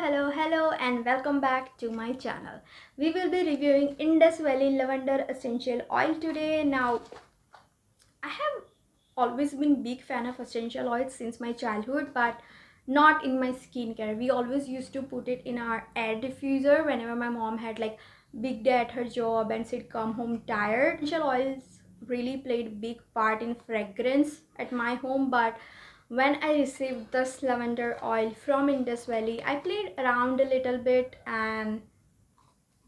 Hello and welcome back to my channel. We will be reviewing Indus Valley Lavender Essential Oil today. Now, I have always been big fan of essential oils since my childhood, but not in my skincare. We always used to put it in our air diffuser whenever my mom had like big day at her job and she'd come home tired. Essential oils really played big part in fragrance at my home, but when I received this lavender oil from Indus Valley, I played around a little bit, and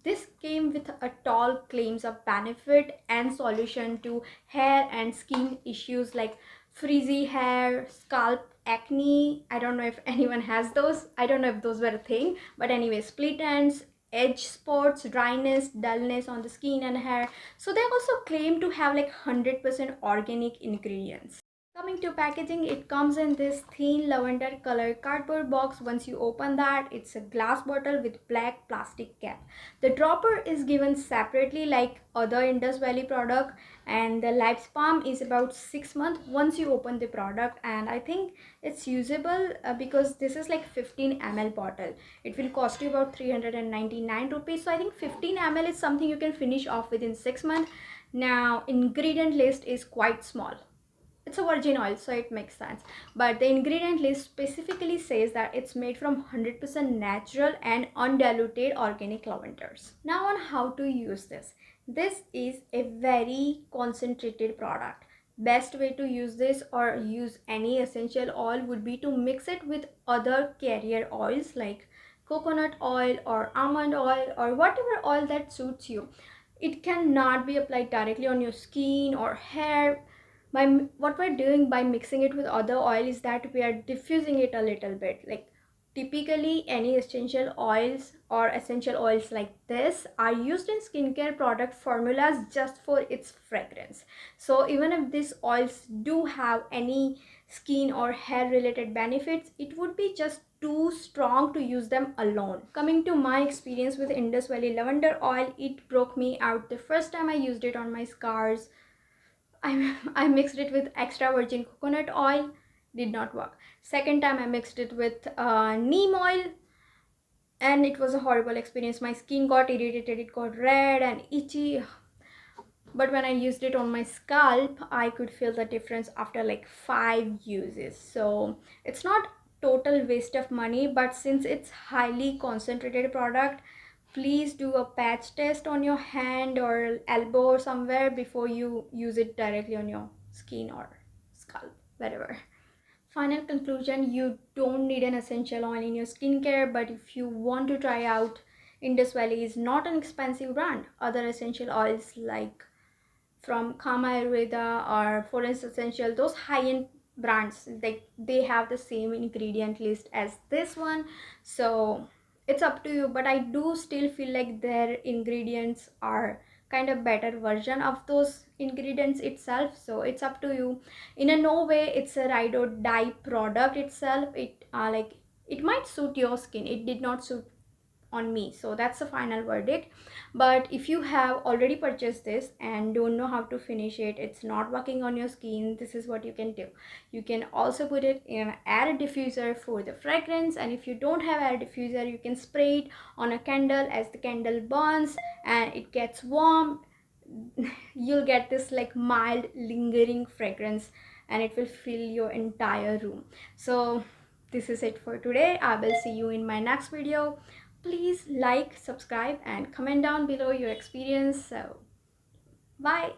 this came with a tall claims of benefit and solution to hair and skin issues like frizzy hair, scalp acne. I don't know if anyone has those. I don't know if those were a thing, but anyway, split ends, edge spots, dryness, dullness on the skin and hair. So they also claim to have like 100% organic ingredients. Coming to packaging, it comes in this thin lavender color cardboard box. Once you open that, it's a glass bottle with black plastic cap. The dropper is given separately like other Indus Valley product, and the lifespan is about 6 months once you open the product. And I think it's usable because this is like 15 ml bottle. It will cost you about 399 rupees. So I think 15 ml is something you can finish off within 6 months. Now, ingredient list is quite small. It's a virgin oil, so it makes sense, but the ingredient list specifically says that it's made from 100% natural and undiluted organic lavenders. Now on how to use this is a very concentrated product. Best way to use this or use any essential oil would be to mix it with other carrier oils like coconut oil or almond oil or whatever oil that suits you. It cannot be applied directly on your skin or hair. What we're doing by mixing it with other oil is that we are diffusing it a little bit. Like typically any essential oils or essential oils like this are used in skincare product formulas just for its fragrance. So even if these oils do have any skin or hair related benefits, it would be just too strong to use them alone. Coming to my experience with Indus Valley lavender oil, it broke me out the first time I used it on my scars. I mixed it with extra virgin coconut oil, did not work. Second time I mixed it with neem oil, and it was a horrible experience. My skin got irritated, it got red and itchy. But when I used it on my scalp, I could feel the difference after like 5 uses. So it's not total waste of money, but since it's highly concentrated product, please do a patch test on your hand or elbow or somewhere before you use it directly on your skin or scalp, wherever. Final conclusion, you don't need an essential oil in your skincare, but if you want to try out, Indus Valley is not an expensive brand. Other essential oils like from Kama Ayurveda or Forest Essential, those high-end brands, they have the same ingredient list as this one. So it's up to you, but I do still feel like their ingredients are kind of better version of those ingredients itself. So it's up to you. In a no way it's a ride or die product itself. It might suit your skin, it did not suit on me, so that's the final verdict. But if you have already purchased this and don't know how to finish it, it's not working on your skin, this is what you can do. You can also put it in an air diffuser for the fragrance, and if you don't have air diffuser, you can spray it on a candle. As the candle burns and it gets warm, you'll get this like mild lingering fragrance, and it will fill your entire room. So this is it for today. I will see you in my next video. Please like, subscribe and comment down below your experience. So bye.